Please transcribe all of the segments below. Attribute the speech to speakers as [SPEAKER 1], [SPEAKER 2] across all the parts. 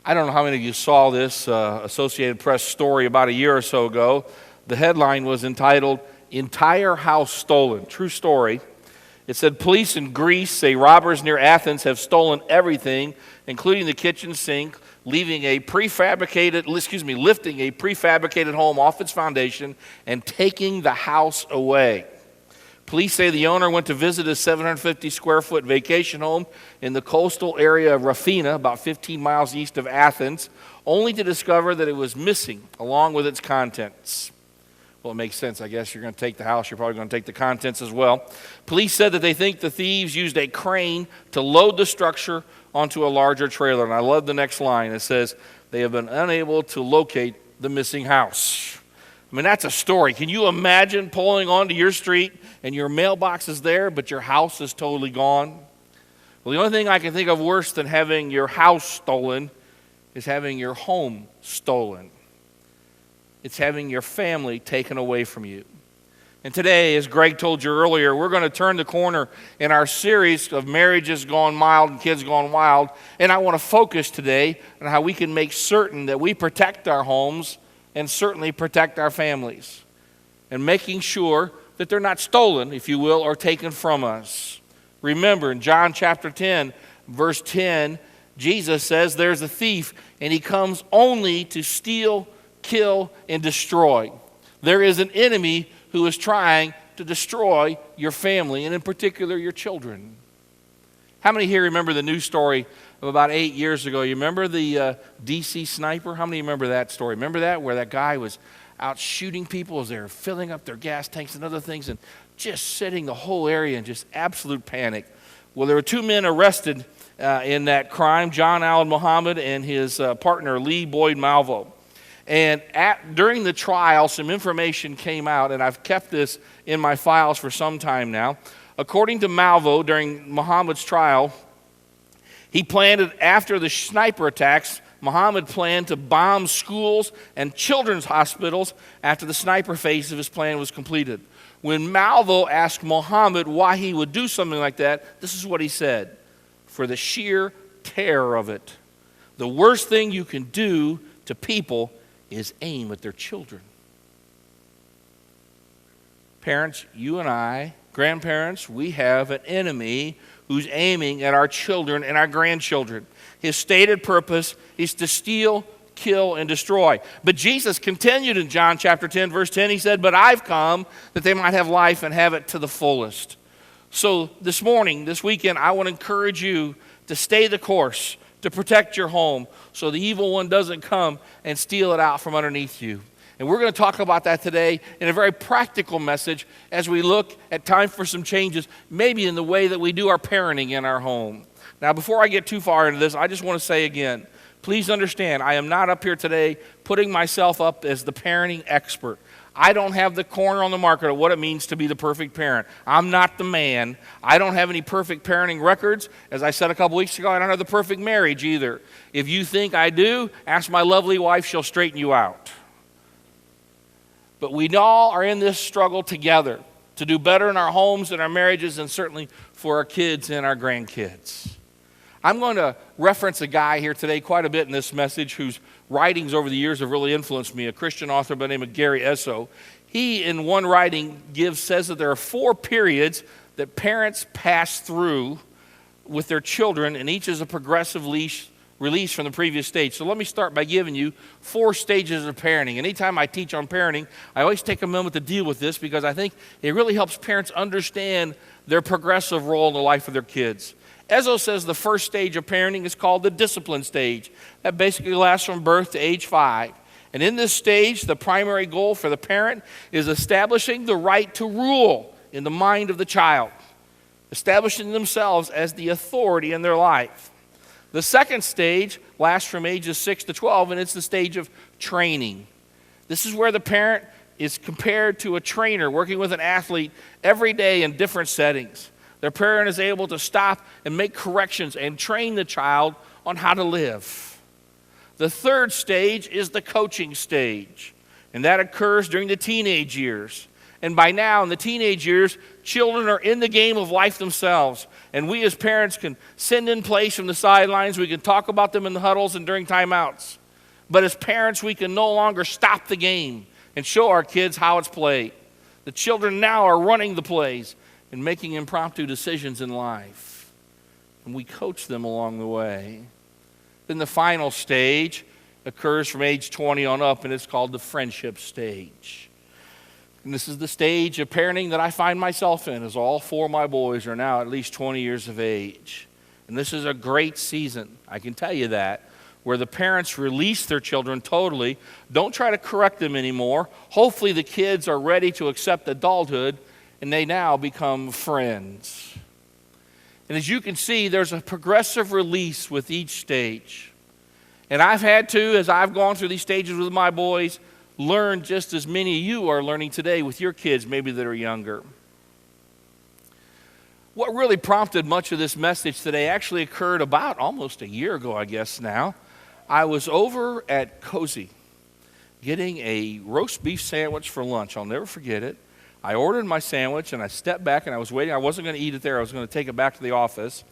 [SPEAKER 1] I don't know how many of you saw this Associated Press story about a year or so ago. The headline was entitled, "Entire House Stolen." True story. It said, police in Greece say robbers near Athens have stolen everything, including the kitchen sink, lifting a prefabricated home off its foundation and taking the house away. Police say the owner went to visit his 750 square foot vacation home in the coastal area of Rafina, about 15 miles east of Athens, only to discover that it was missing along with its contents. Well, it makes sense. I guess you're going to take the house, you're probably going to take the contents as well. Police said that they think the thieves used a crane to load the structure onto a larger trailer. And I love the next line. It says, they have been unable to locate the missing house. I mean, that's a story. Can you imagine pulling onto your street and your mailbox is there, but your house is totally gone? Well, the only thing I can think of worse than having your house stolen is having your home stolen. It's having your family taken away from you. And today, as Greg told you earlier, we're going to turn the corner in our series of marriages gone mild and kids gone wild. And I want to focus today on how we can make certain that we protect our homes and certainly protect our families. And making sure that they're not stolen, if you will, or taken from us. Remember, in John chapter 10, verse 10, Jesus says there's a thief and he comes only to steal, kill, and destroy. There is an enemy who is trying to destroy your family, and in particular, your children. How many here remember the news story of about 8 years ago? You remember the DC sniper? How many remember that story? Remember that, where that guy was out shooting people as they were filling up their gas tanks and other things and just setting the whole area in just absolute panic? Well, there were two men arrested in that crime, John Allen Muhammad and his partner, Lee Boyd Malvo. And during the trial, some information came out, and I've kept this in my files for some time now. According to Malvo, during Muhammad's trial, he planned, after the sniper attacks, Muhammad planned to bomb schools and children's hospitals after the sniper phase of his plan was completed. When Malvo asked Muhammad why he would do something like that, this is what he said: for the sheer terror of it. The worst thing you can do to people is aim at their children. Parents, you and I, grandparents, we have an enemy who's aiming at our children and our grandchildren. His stated purpose is to steal, kill, and destroy. But Jesus continued in John chapter 10, verse 10. He said, "But I've come that they might have life and have it to the fullest." So this morning, this weekend, I want to encourage you to stay the course, to protect your home so the evil one doesn't come and steal it out from underneath you. And we're going to talk about that today in a very practical message as we look at time for some changes, maybe in the way that we do our parenting in our home. Now, before I get too far into this, I just want to say again, please understand, I am not up here today putting myself up as the parenting expert. I don't have the corner on the market of what it means to be the perfect parent. I'm not the man. I don't have any perfect parenting records. As I said a couple weeks ago, I don't have the perfect marriage either. If you think I do, ask my lovely wife, she'll straighten you out. But we all are in this struggle together to do better in our homes and our marriages, and certainly for our kids and our grandkids. I'm going to reference a guy here today quite a bit in this message whose writings over the years have really influenced me, a Christian author by the name of Gary Esso. He, in one writing, says that there are 4 periods that parents pass through with their children, and each is a progressive release from the previous stage. So let me start by giving you 4 stages of parenting. Anytime I teach on parenting, I always take a moment to deal with this because I think it really helps parents understand their progressive role in the life of their kids. Esso says the first stage of parenting is called the discipline stage. That basically lasts from birth to age 5. And in this stage, the primary goal for the parent is establishing the right to rule in the mind of the child, establishing themselves as the authority in their life. The second stage lasts from ages 6 to 12, and it's the stage of training. This is where the parent is compared to a trainer working with an athlete every day in different settings. Their parent is able to stop and make corrections and train the child on how to live. The third stage is the coaching stage, and that occurs during the teenage years. And by now, in the teenage years, children are in the game of life themselves, And we as parents can send in plays from the sidelines. We can talk about them in the huddles and during timeouts. But as parents, we can no longer stop the game and show our kids how it's played. The children now are running the plays and making impromptu decisions in life. And we coach them along the way. Then the final stage occurs from age 20 on up, and it's called the friendship stage. And this is the stage of parenting that I find myself in, as all four of my boys are now at least 20 years of age. And this is a great season, I can tell you that, where the parents release their children totally, don't try to correct them anymore. Hopefully the kids are ready to accept adulthood, and they now become friends. And as you can see, there's a progressive release with each stage. And I've had to, as I've gone through these stages with my boys, learn just as many of you are learning today with your kids, maybe that are younger. What really prompted much of this message today actually occurred about almost a year ago, I guess now. I was over at Cozy getting a roast beef sandwich for lunch. I'll never forget it. I ordered my sandwich and I stepped back and I was waiting. I wasn't going to eat it there. I was going to take it back to the office.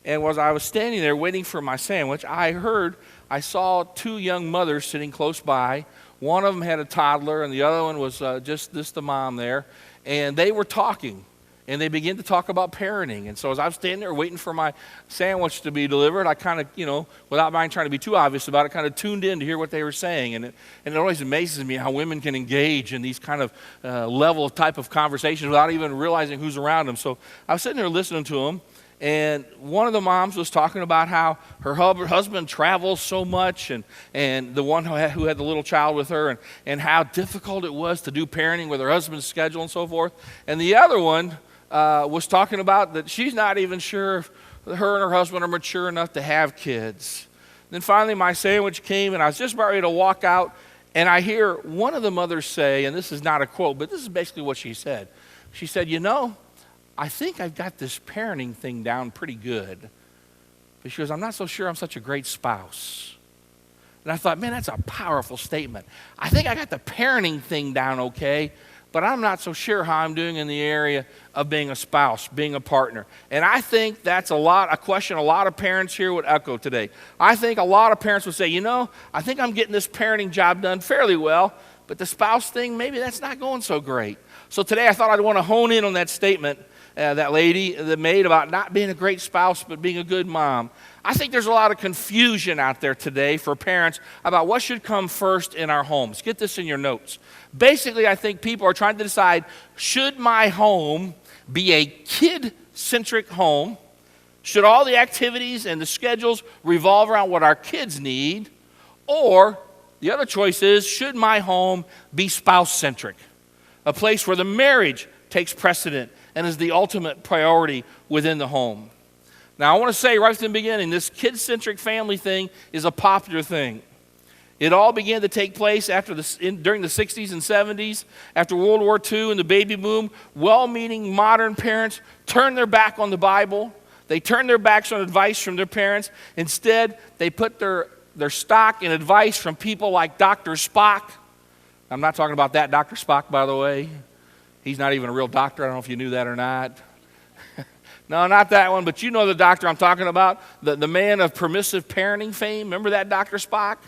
[SPEAKER 1] And as I was standing there waiting for my sandwich, I saw two young mothers sitting close by. One of them had a toddler and the other one was just the mom there. And they were talking. And they began to talk about parenting. And so as I was standing there waiting for my sandwich to be delivered, I kind of, without mind trying to be too obvious about it, kind of tuned in to hear what they were saying. And it always amazes me how women can engage in these kind of level of type of conversations without even realizing who's around them. So I was sitting there listening to them. And one of the moms was talking about how her husband travels so much, and the one who had the little child with her, and how difficult it was to do parenting with her husband's schedule and so forth. And the other one was talking about that she's not even sure if her and her husband are mature enough to have kids. Then finally my sandwich came, and I was just about ready to walk out, and I hear one of the mothers say, and this is not a quote, but this is basically what she said. She said, I think I've got this parenting thing down pretty good. But she goes, I'm not so sure I'm such a great spouse. And I thought, man, that's a powerful statement. I think I got the parenting thing down okay, but I'm not so sure how I'm doing in the area of being a spouse, being a partner. And I think that's a question a lot of parents here would echo today. I think a lot of parents would say, I think I'm getting this parenting job done fairly well, but the spouse thing, maybe that's not going so great. So today I thought I'd want to hone in on that statement that lady that made about not being a great spouse, but being a good mom. I think there's a lot of confusion out there today for parents about what should come first in our homes. Get this in your notes. Basically, I think people are trying to decide, should my home be a kid-centric home? Should all the activities and the schedules revolve around what our kids need? Or the other choice is, should my home be spouse-centric? A place where the marriage takes precedent and is the ultimate priority within the home. Now, I want to say right from the beginning, this kid-centric family thing is a popular thing. It all began to take place during the 60s and 70s, after World War II and the baby boom. Well-meaning modern parents turned their back on the Bible. They turned their backs on advice from their parents. Instead, they put their stock in advice from people like Dr. Spock. I'm not talking about that Dr. Spock, by the way. He's not even a real doctor. I don't know if you knew that or not. No, not that one, but you know the doctor I'm talking about, the man of permissive parenting fame. Remember that Dr. Spock?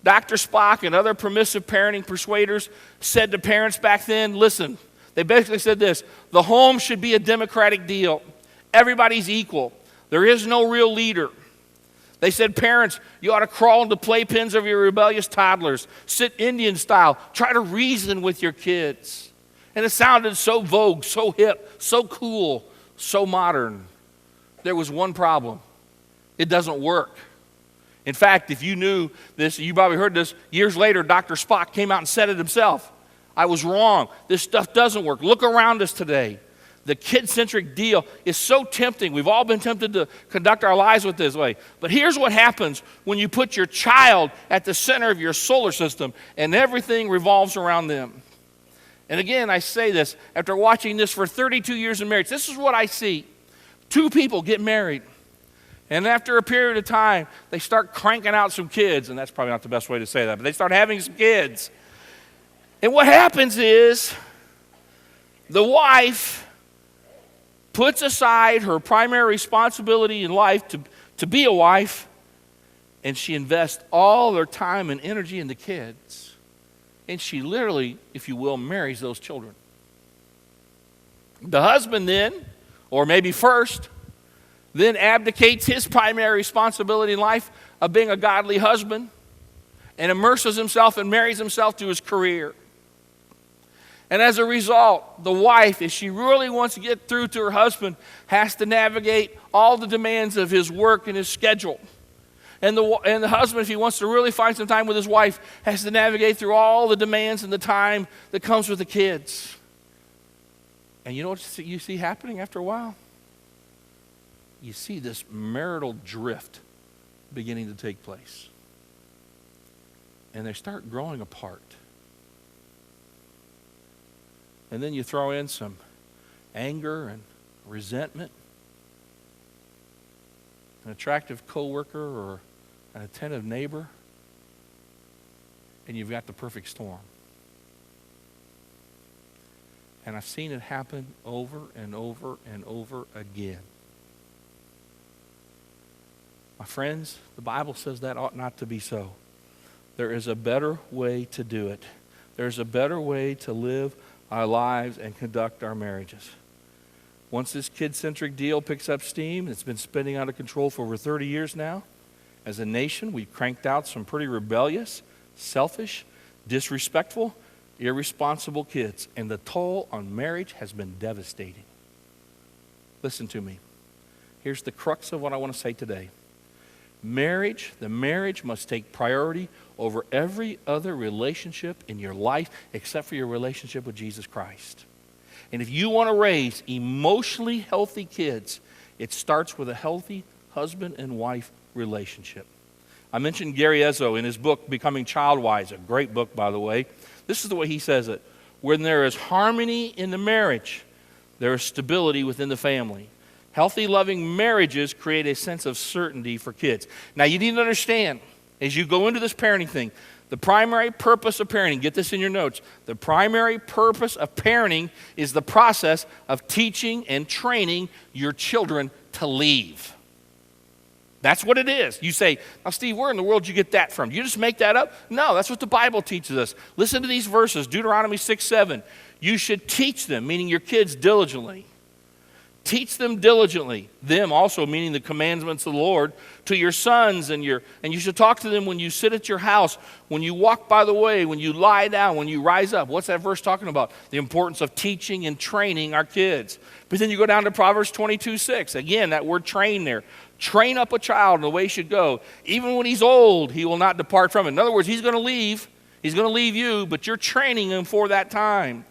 [SPEAKER 1] Dr. Spock and other permissive parenting persuaders said to parents back then, listen, they basically said this, the home should be a democratic deal. Everybody's equal. There is no real leader. They said, parents, you ought to crawl into playpens of your rebellious toddlers. Sit Indian style. Try to reason with your kids. And it sounded so vogue, so hip, so cool, so modern. There was one problem. It doesn't work. In fact, if you knew this, you probably heard this, years later, Dr. Spock came out and said it himself. I was wrong. This stuff doesn't work. Look around us today. The kid-centric deal is so tempting. We've all been tempted to conduct our lives with this way. But here's what happens when you put your child at the center of your solar system and everything revolves around them. And again, I say this, after watching this for 32 years in marriage, this is what I see. Two people get married, and after a period of time, they start cranking out some kids, and that's probably not the best way to say that, but they start having some kids. And what happens is the wife puts aside her primary responsibility in life to be a wife, and she invests all her time and energy in the kids. And she literally, if you will, marries those children. The husband then, or maybe first, then abdicates his primary responsibility in life of being a godly husband and immerses himself and marries himself to his career. And as a result, the wife, if she really wants to get through to her husband, has to navigate all the demands of his work and his schedule. And the husband, if he wants to really find some time with his wife, has to navigate through all the demands and the time that comes with the kids. And you know what you see happening after a while? You see this marital drift beginning to take place. And they start growing apart. And then you throw in some anger and resentment. An attractive coworker or an attentive neighbor, and you've got the perfect storm. And I've seen it happen over and over and over again. My friends, the Bible says that ought not to be so. There is a better way to do it. There's a better way to live our lives and conduct our marriages. Once this kid-centric deal picks up steam, it's been spinning out of control for over 30 years now. As a nation, we've cranked out some pretty rebellious, selfish, disrespectful, irresponsible kids, and the toll on marriage has been devastating. Listen to me. Here's the crux of what I want to say today. The marriage must take priority over every other relationship in your life except for your relationship with Jesus Christ. And if you want to raise emotionally healthy kids, it starts with a healthy husband and wife relationship. I mentioned Gary Ezzo in his book, Becoming Child-Wise, a great book, by the way. This is the way he says it. When there is harmony in the marriage, there is stability within the family. Healthy, loving marriages create a sense of certainty for kids. Now, you need to understand, as you go into this parenting thing, the primary purpose of parenting, get this in your notes, the primary purpose of parenting is the process of teaching and training your children to leave. That's what it is. You say, now Steve, where in the world did you get that from? You just make that up? No, that's what the Bible teaches us. Listen to these verses, Deuteronomy 6:7. You should teach them, meaning your kids, diligently. Teach them diligently, them also meaning the commandments of the Lord, to your sons, and you should talk to them when you sit at your house, when you walk by the way, when you lie down, when you rise up. What's that verse talking about? The importance of teaching and training our kids. But then you go down to Proverbs 22:6. Again, that word train there. Train up a child in the way he should go. Even when he's old, he will not depart from it. In other words, he's going to leave. He's going to leave you, but you're training him for that time.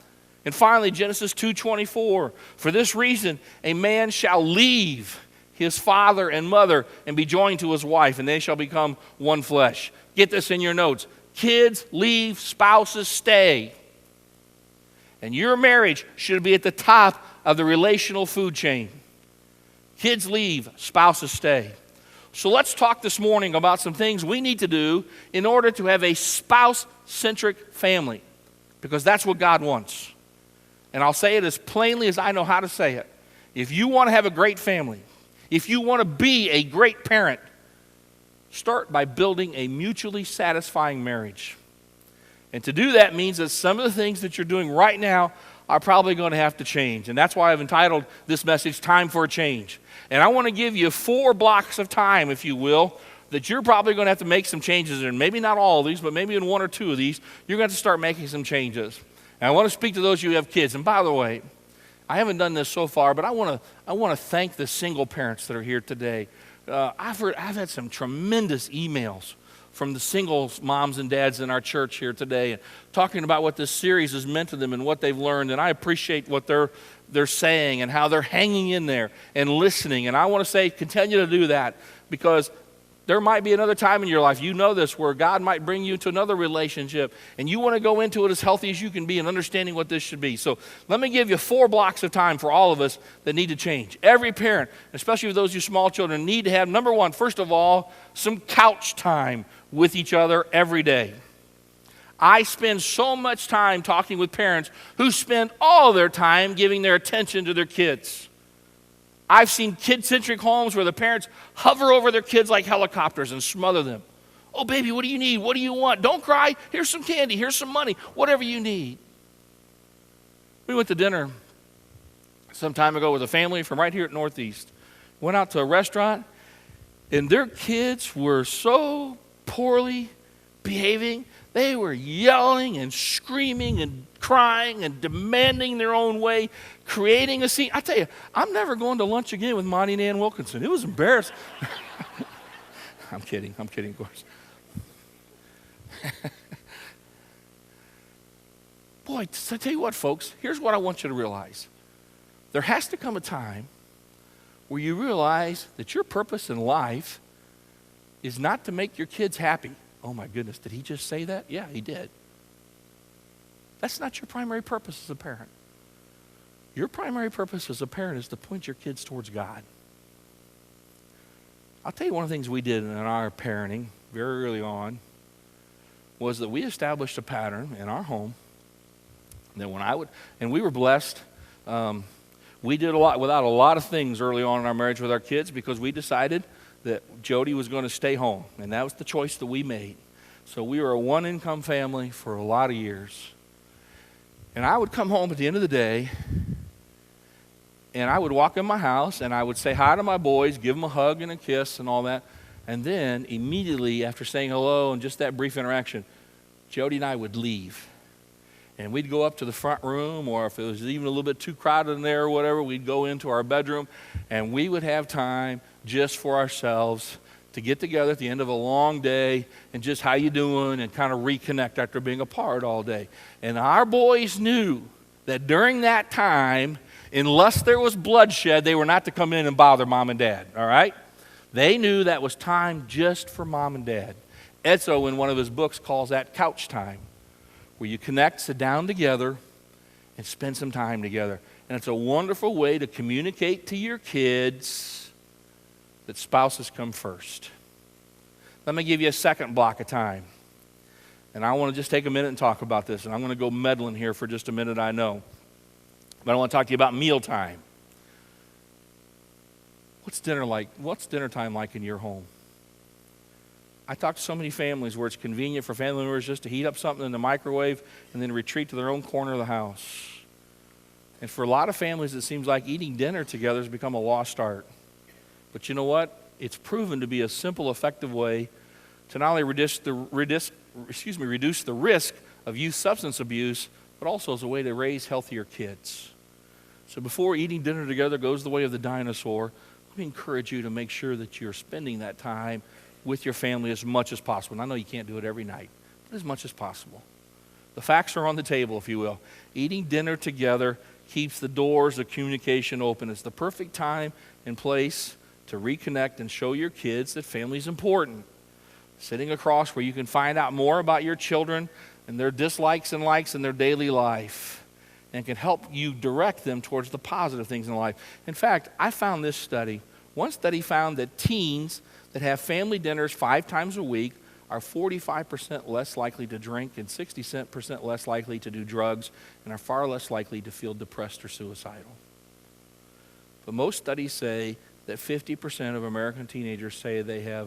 [SPEAKER 1] And finally, Genesis 2:24. For this reason, a man shall leave his father and mother and be joined to his wife, and they shall become one flesh. Get this in your notes. Kids leave, spouses stay. And your marriage should be at the top of the relational food chain. Kids leave, spouses stay. So let's talk this morning about some things we need to do in order to have a spouse-centric family, because that's what God wants. And I'll say it as plainly as I know how to say it. If you want to have a great family, if you want to be a great parent, start by building a mutually satisfying marriage. And to do that means that some of the things that you're doing right now are probably going to have to change. And that's why I've entitled this message, Time for a Change. And I want to give you 4 blocks of time, if you will, that you're probably going to have to make some changes in. Maybe not all of these, but maybe in 1 or 2 of these, you're going to have to start making some changes. And I want to speak to those of you who have kids. And by the way, I haven't done this so far, but I want to thank the single parents that are here today. I've had some tremendous emails from the single moms and dads in our church here today, and talking about what this series has meant to them and what they've learned. And I appreciate what they're saying and how they're hanging in there and listening. And I want to say, continue to do that, because there might be another time in your life, you know this, where God might bring you to another relationship, and you want to go into it as healthy as you can be and understanding what this should be. So let me give you 4 blocks of time for all of us that need to change. Every parent, especially with those of you small children, need to have, number 1, first of all, some couch time with each other every day. I spend so much time talking with parents who spend all their time giving their attention to their kids. I've seen kid-centric homes where the parents hover over their kids like helicopters and smother them. Oh, baby, what do you need? What do you want? Don't cry. Here's some candy. Here's some money. Whatever you need. We went to dinner some time ago with a family from right here at Northeast. Went out to a restaurant, and their kids were so poorly behaving. They were yelling and screaming and crying and demanding their own way, creating a scene. I tell you, I'm never going to lunch again with Monty and Ann Wilkinson. It was embarrassing. I'm kidding, of course. Boy, I tell you what, folks, here's what I want you to realize. There has to come a time where you realize that your purpose in life is not to make your kids happy. Oh my goodness, did he just say that? Yeah, he did. That's not your primary purpose as a parent. Your primary purpose as a parent is to point your kids towards God. I'll tell you one of the things we did in our parenting very early on was that we established a pattern in our home that and we were blessed. We did a lot without a lot of things early on in our marriage with our kids because we decided that Jody was going to stay home, and that was the choice that we made. So we were a one-income family for a lot of years. And I would come home at the end of the day, and I would walk in my house, and I would say hi to my boys, give them a hug and a kiss and all that. And then immediately after saying hello and just that brief interaction, Jody and I would leave. And we'd go up to the front room, or if it was even a little bit too crowded in there or whatever, we'd go into our bedroom, and we would have time just for ourselves to get together at the end of a long day and just how you doing and kind of reconnect after being apart all day. And our boys knew that during that time, unless there was bloodshed, they were not to come in and bother mom and dad, all right? They knew that was time just for mom and dad. Edzo, in one of his books, calls that couch time, where you connect, sit down together, and spend some time together. And it's a wonderful way to communicate to your kids that spouses come first. Let me give you a second block of time. And I want to just take a minute and talk about this. And I'm going to go meddling here for just a minute, I know. But I want to talk to you about mealtime. What's dinner time like in your home? I talk to so many families where it's convenient for family members just to heat up something in the microwave and then retreat to their own corner of the house. And for a lot of families, it seems like eating dinner together has become a lost art. But you know what? It's proven to be a simple, effective way to not only reduce the risk of youth substance abuse, but also as a way to raise healthier kids. So before eating dinner together goes the way of the dinosaur, let me encourage you to make sure that you're spending that time with your family as much as possible. And I know you can't do it every night, but as much as possible. The facts are on the table, if you will. Eating dinner together keeps the doors of communication open. It's the perfect time and place to reconnect and show your kids that family is important. Sitting across where you can find out more about your children and their dislikes and likes in their daily life, and can help you direct them towards the positive things in life. In fact, I found this study. One study found that teens that have family dinners 5 times a week are 45% less likely to drink and 60% less likely to do drugs and are far less likely to feel depressed or suicidal. But most studies say that 50% of American teenagers say they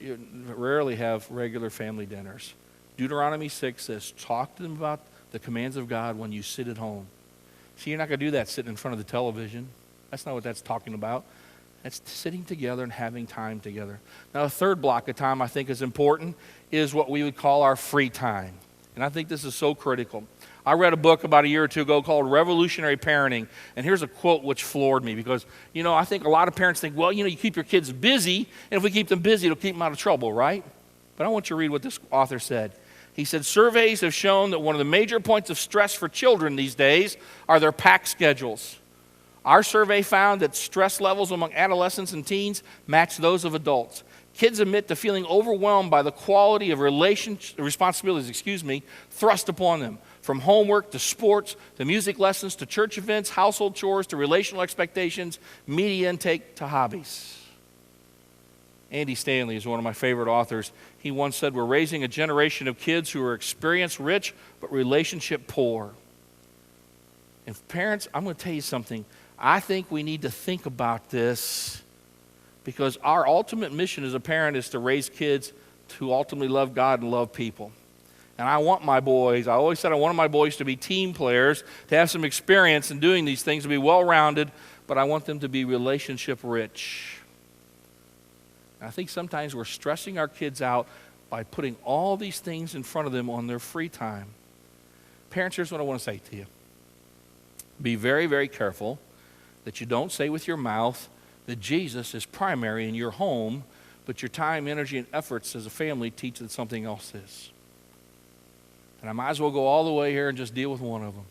[SPEAKER 1] rarely have regular family dinners. Deuteronomy 6 says, talk to them about the commands of God when you sit at home. See, you're not going to do that sitting in front of the television. That's not what that's talking about. That's sitting together and having time together. Now, a third block of time I think is important is what we would call our free time. And I think this is so critical. I read a book about a year or two ago called Revolutionary Parenting, and here's a quote which floored me because, I think a lot of parents think, well, you keep your kids busy, and if we keep them busy, it'll keep them out of trouble, right? But I want you to read what this author said. He said, surveys have shown that one of the major points of stress for children these days are their packed schedules. Our survey found that stress levels among adolescents and teens match those of adults. Kids admit to feeling overwhelmed by the quality of responsibilities thrust upon them, from homework to sports to music lessons to church events, household chores to relational expectations, media intake to hobbies. Andy Stanley is one of my favorite authors. He once said, we're raising a generation of kids who are experience rich but relationship poor. And parents, I'm going to tell you something. I think we need to think about this because our ultimate mission as a parent is to raise kids who ultimately love God and love people. And I want my boys, I always said I wanted my boys to be team players, to have some experience in doing these things, to be well-rounded, but I want them to be relationship rich. And I think sometimes we're stressing our kids out by putting all these things in front of them on their free time. Parents, here's what I want to say to you. Be very, very careful that you don't say with your mouth that Jesus is primary in your home, but your time, energy, and efforts as a family teach that something else is. And I might as well go all the way here and just deal with one of them.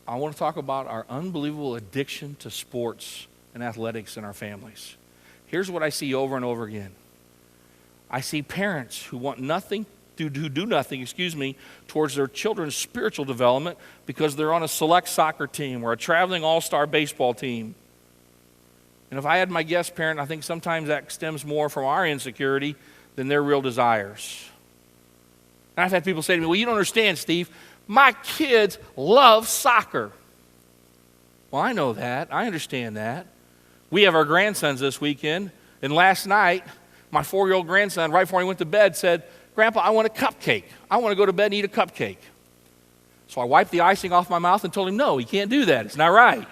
[SPEAKER 1] I want to talk about our unbelievable addiction to sports and athletics in our families. Here's what I see over and over again. I see parents who want nothing, who do nothing, towards their children's spiritual development because they're on a select soccer team or a traveling all-star baseball team. And if I had my guest parent, I think sometimes that stems more from our insecurity than their real desires. And I've had people say to me, well, you don't understand, Steve. My kids love soccer. Well, I know that. I understand that. We have our grandsons this weekend, and last night, my 4-year-old grandson, right before he went to bed, said, Grandpa, I want a cupcake. I want to go to bed and eat a cupcake. So I wiped the icing off my mouth and told him, no, he can't do that. It's not right.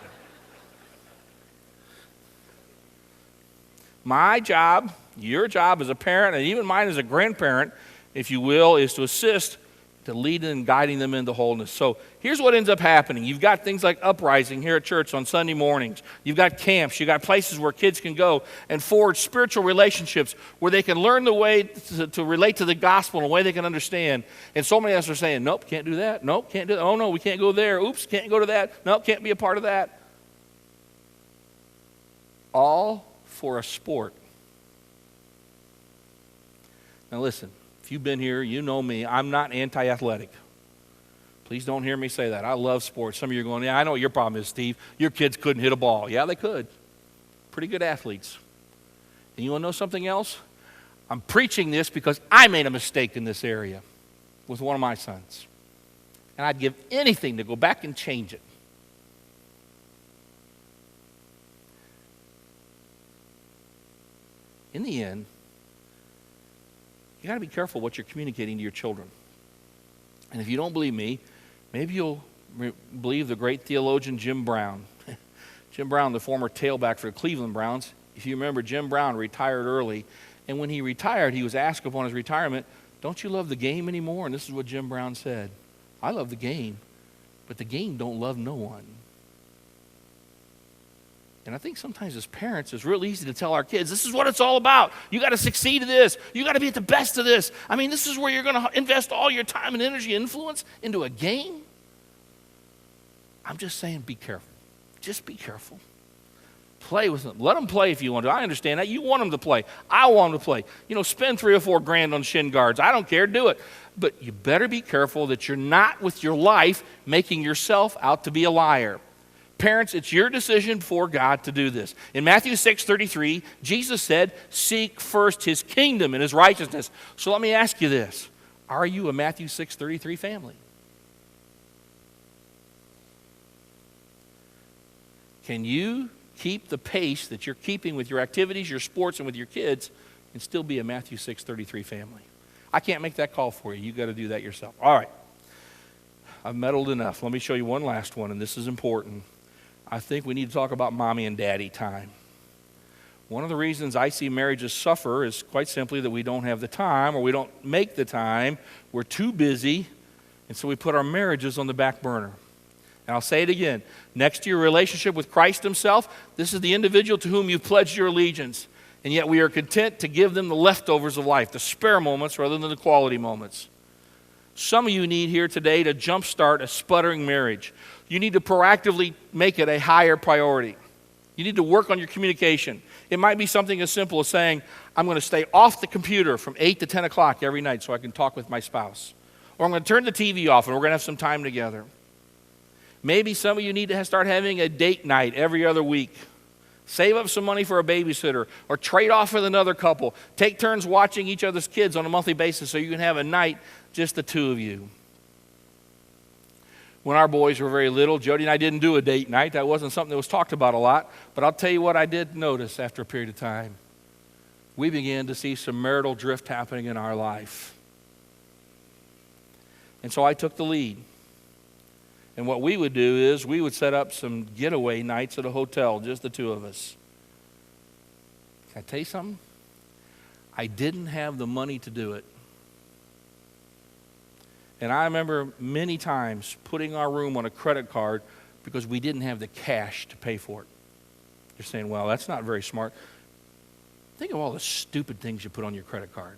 [SPEAKER 1] My job, your job as a parent, and even mine as a grandparent, if you will, is to assist, to lead and guiding them into wholeness. So here's what ends up happening. You've got things like Uprising here at church on Sunday mornings. You've got camps. You've got places where kids can go and forge spiritual relationships where they can learn the way to relate to the gospel in a way they can understand. And so many of us are saying, nope, can't do that. Nope, can't do that. Oh, no, we can't go there. Oops, can't go to that. Nope, can't be a part of that. All for a sport. Now listen. If you've been here, you know me. I'm not anti-athletic. Please don't hear me say that. I love sports. Some of you are going, yeah, I know what your problem is, Steve. Your kids couldn't hit a ball. Yeah, they could. Pretty good athletes. And you want to know something else? I'm preaching this because I made a mistake in this area with one of my sons. And I'd give anything to go back and change it. In the end, you got to be careful what you're communicating to your children. And if you don't believe me, maybe you'll believe the great theologian Jim Brown. Jim Brown, the former tailback for the Cleveland Browns. If you remember, Jim Brown retired early. And when he retired, he was asked upon his retirement, don't you love the game anymore? And this is what Jim Brown said. I love the game, but the game don't love no one. And I think sometimes as parents, it's real easy to tell our kids, this is what it's all about. You got to succeed at this. You got to be at the best of this. I mean, this is where you're going to invest all your time and energy and influence into a game. I'm just saying, be careful. Just be careful. Play with them. Let them play if you want to. I understand that. You want them to play. I want them to play. Spend $3 or $4 grand on shin guards. I don't care. Do it. But you better be careful that you're not with your life making yourself out to be a liar. Parents, it's your decision for God to do this. In Matthew 6:33, Jesus said, seek first his kingdom and his righteousness. So let me ask you this. Are you a Matthew 6:33 family? Can you keep the pace that you're keeping with your activities, your sports, and with your kids and still be a Matthew 6:33 family? I can't make that call for you. You've got to do that yourself. All right. I've meddled enough. Let me show you one last one, and this is important. I think we need to talk about mommy and daddy time. One of the reasons I see marriages suffer is quite simply that we don't have the time or we don't make the time. We're too busy, and so we put our marriages on the back burner. And I'll say it again. Next to your relationship with Christ himself, this is the individual to whom you've pledged your allegiance. And yet we are content to give them the leftovers of life, the spare moments rather than the quality moments. Some of you need here today to jumpstart a sputtering marriage. You need to proactively make it a higher priority. You need to work on your communication. It might be something as simple as saying, I'm going to stay off the computer from 8 to 10 o'clock every night so I can talk with my spouse. Or I'm going to turn the TV off and we're going to have some time together. Maybe some of you need to start having a date night every other week. Save up some money for a babysitter or trade off with another couple. Take turns watching each other's kids on a monthly basis so you can have a night just the two of you. when our boys were very little, Jody and I didn't do a date night. That wasn't something that was talked about a lot. But I'll tell you what I did notice after a period of time. We began to see some marital drift happening in our life. And so I took the lead. And what we would do is we would set up some getaway nights at a hotel, just the two of us. Can I tell you something? I didn't have the money to do it. And I remember many times putting our room on a credit card because we didn't have the cash to pay for it. You're saying, well, that's not very smart. Think of all the stupid things you put on your credit card.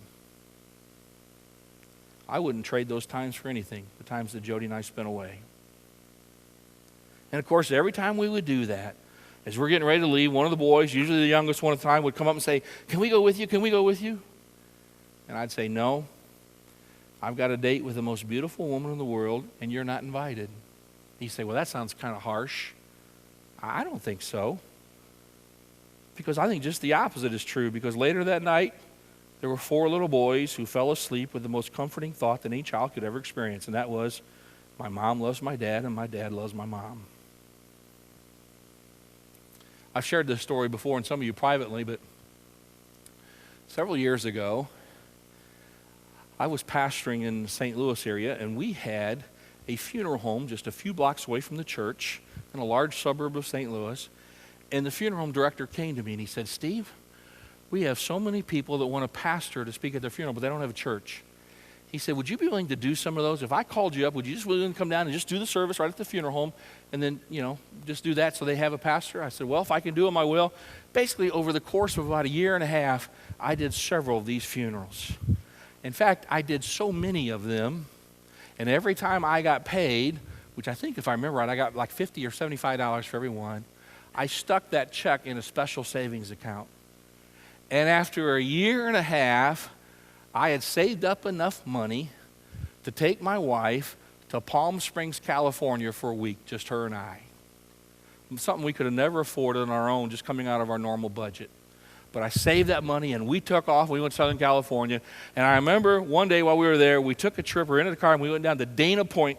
[SPEAKER 1] I wouldn't trade those times for anything, the times that Jody and I spent away. And of course, every time we would do that, as we're getting ready to leave, one of the boys, usually the youngest one at the time, would come up and say, can we go with you? Can we go with you? And I'd say, no. I've got a date with the most beautiful woman in the world, and you're not invited. He'd say, well, that sounds kind of harsh. I don't think so. Because I think just the opposite is true. Because later that night, there were 4 little boys who fell asleep with the most comforting thought that any child could ever experience, and that was, my mom loves my dad, and my dad loves my mom. I've shared this story before, and some of you privately, but several years ago, I was pastoring in the St. Louis area, and we had a funeral home just a few blocks away from the church in a large suburb of St. Louis. And the funeral home director came to me and he said, Steve, we have so many people that want a pastor to speak at their funeral, but they don't have a church. He said, would you be willing to do some of those? If I called you up, would you just willing to come down and just do the service right at the funeral home and then, just do that so they have a pastor? I said, well, if I can do them, I will. Basically, over the course of about a year and a half, I did several of these funerals. In fact, I did so many of them, and every time I got paid, which I think if I remember right, I got like $50 or $75 for every one, I stuck that check in a special savings account. And after a year and a half, I had saved up enough money to take my wife to Palm Springs, California for a week, just her and I. Something we could have never afforded on our own, just coming out of our normal budget. But I saved that money, and we took off. We went to Southern California. And I remember one day while we were there, we took a trip. We rented a car, and we went down to Dana Point,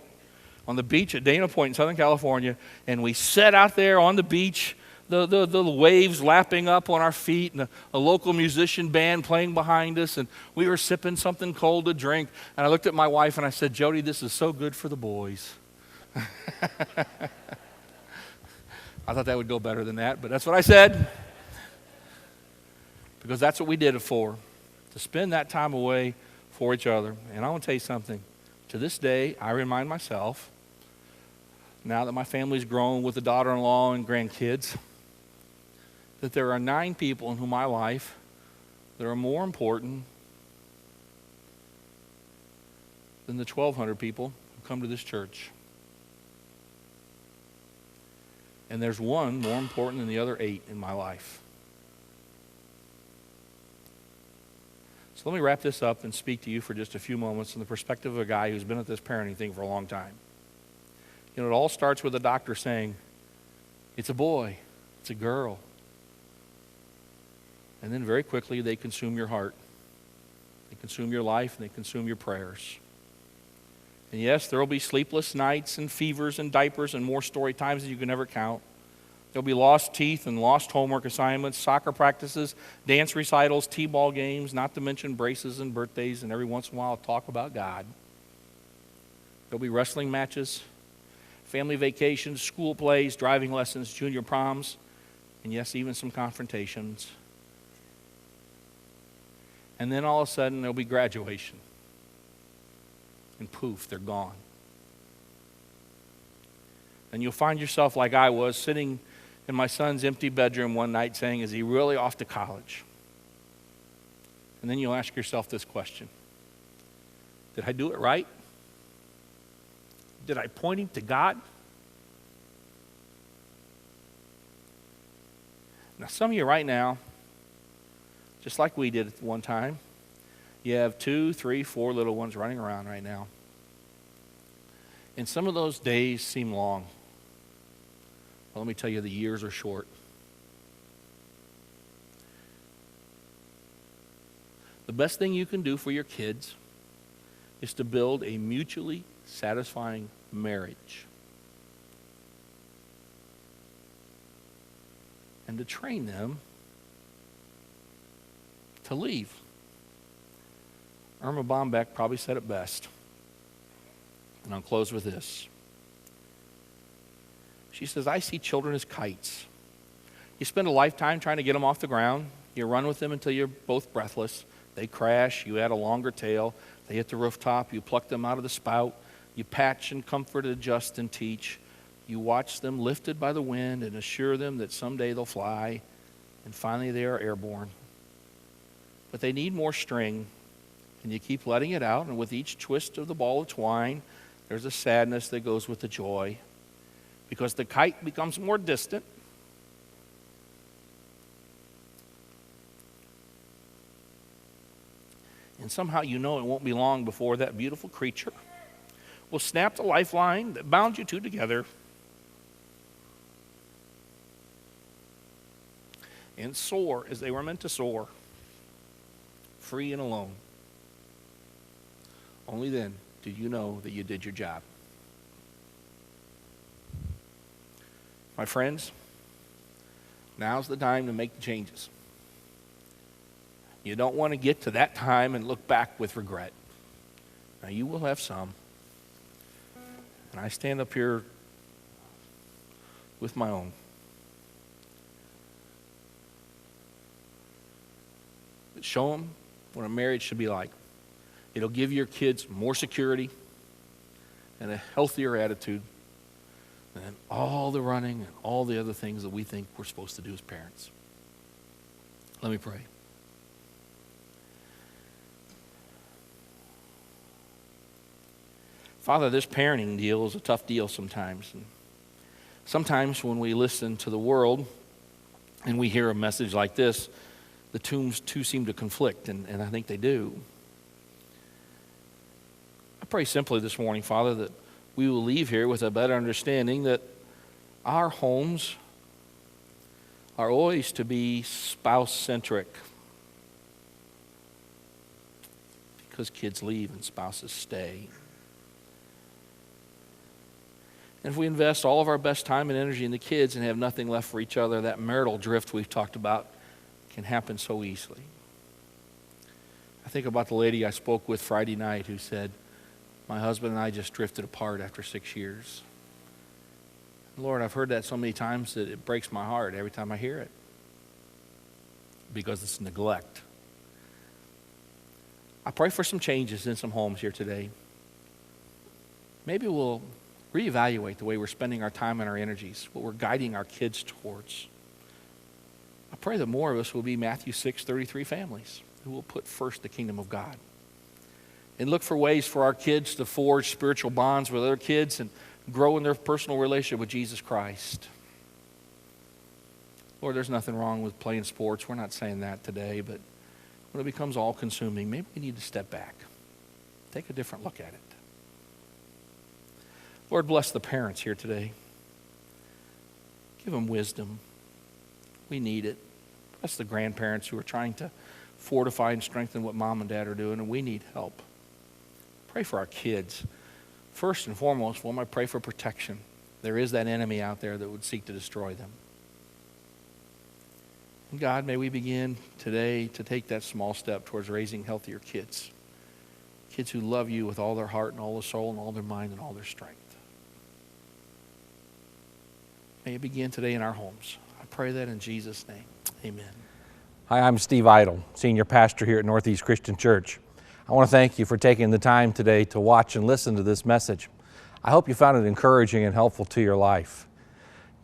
[SPEAKER 1] on the beach at Dana Point in Southern California. And we sat out there on the beach, the waves lapping up on our feet, and a local musician band playing behind us. And we were sipping something cold to drink. And I looked at my wife, and I said, Jody, this is so good for the boys. I thought that would go better than that, but that's what I said. Because that's what we did it for, to spend that time away for each other. And I want to tell you something. To this day, I remind myself, now that my family's grown with a daughter-in-law and grandkids, that there are 9 people in my life that are more important than the 1,200 people who come to this church. And there's one more important than the other 8 in my life. So let me wrap this up and speak to you for just a few moments from the perspective of a guy who's been at this parenting thing for a long time. It all starts with a doctor saying, it's a boy, it's a girl. And then very quickly they consume your heart. They consume your life, and they consume your prayers. And yes, there will be sleepless nights and fevers and diapers and more story times that you can never count. There'll be lost teeth and lost homework assignments, soccer practices, dance recitals, t-ball games, not to mention braces and birthdays, and every once in a while talk about God. There'll be wrestling matches, family vacations, school plays, driving lessons, junior proms, and yes, even some confrontations. And then all of a sudden there'll be graduation. And poof, they're gone. And you'll find yourself like I was, sitting in my son's empty bedroom one night saying, is he really off to college? And then you'll ask yourself this question. Did I do it right? Did I point him to God? Now some of you right now, just like we did at one time, you have 2, 3, 4 little ones running around right now. And some of those days seem long. Well, let me tell you, the years are short. The best thing you can do for your kids is to build a mutually satisfying marriage. and to train them to leave. Irma Bombeck probably said it best. And I'll close with this. She says, I see children as kites. You spend a lifetime trying to get them off the ground. You run with them until you're both breathless. They crash. You add a longer tail. They hit the rooftop. You pluck them out of the spout. You patch and comfort, adjust and teach. You watch them lifted by the wind and assure them that someday they'll fly. And finally they are airborne. But they need more string. And you keep letting it out. And with each twist of the ball of twine, there's a sadness that goes with the joy. Because the kite becomes more distant. And somehow you know it won't be long before that beautiful creature will snap the lifeline that bound you two together and soar as they were meant to soar, free and alone. Only then do you know that you did your job. My friends, now's the time to make the changes. You don't want to get to that time and look back with regret. Now, you will have some. And I stand up here with my own. But show them what a marriage should be like. It'll give your kids more security and a healthier attitude than all the running and all the other things that we think we're supposed to do as parents. Let me pray. Father, this parenting deal is a tough deal sometimes. And sometimes when we listen to the world and we hear a message like this, the two seem to conflict, and I think they do. I pray simply this morning, Father, that we will leave here with a better understanding that our homes are always to be spouse-centric, because kids leave and spouses stay. And if we invest all of our best time and energy in the kids and have nothing left for each other, that marital drift we've talked about can happen so easily. I think about the lady I spoke with Friday night who said, my husband and I just drifted apart after 6 years. Lord, I've heard that so many times that it breaks my heart every time I hear it, because it's neglect. I pray for some changes in some homes here today. Maybe we'll reevaluate the way we're spending our time and our energies, what we're guiding our kids towards. I pray that more of us will be Matthew 6:33 families who will put first the kingdom of God and look for ways for our kids to forge spiritual bonds with other kids and grow in their personal relationship with Jesus Christ. Lord, there's nothing wrong with playing sports. We're not saying that today, but when it becomes all-consuming, maybe we need to step back, take a different look at it. Lord, bless the parents here today. Give them wisdom. We need it. Bless the grandparents who are trying to fortify and strengthen what mom and dad are doing, and we need help. Pray for our kids. First and foremost, I pray for protection. There is that enemy out there that would seek to destroy them. And God, may we begin today to take that small step towards raising healthier kids. Kids who love you with all their heart and all their soul and all their mind and all their strength. May it begin today in our homes. I pray that in Jesus' name. Amen.
[SPEAKER 2] Hi, I'm Steve Idle, Senior Pastor here at Northeast Christian Church. I want to thank you for taking the time today to watch and listen to this message. I hope you found it encouraging and helpful to your life.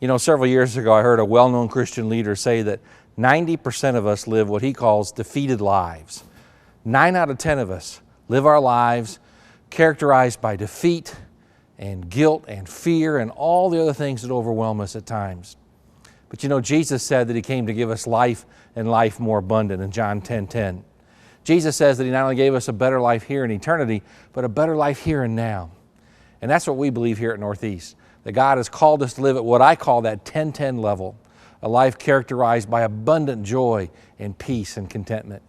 [SPEAKER 2] You know, several years ago I heard a well-known Christian leader say that 90% of us live what he calls defeated lives. 9 out of 10 of us live our lives characterized by defeat and guilt and fear and all the other things that overwhelm us at times. But you know, Jesus said that he came to give us life and life more abundant in John 10:10. Jesus says that he not only gave us a better life here in eternity, but a better life here and now. And that's what we believe here at Northeast, that God has called us to live at what I call that 10-10 level, a life characterized by abundant joy and peace and contentment.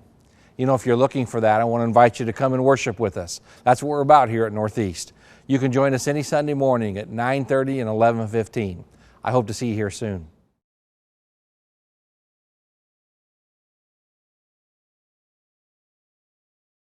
[SPEAKER 2] You know, if you're looking for that, I want to invite you to come and worship with us. That's what we're about here at Northeast. You can join us any Sunday morning at 9:30 and 11:15. I hope to see you here soon.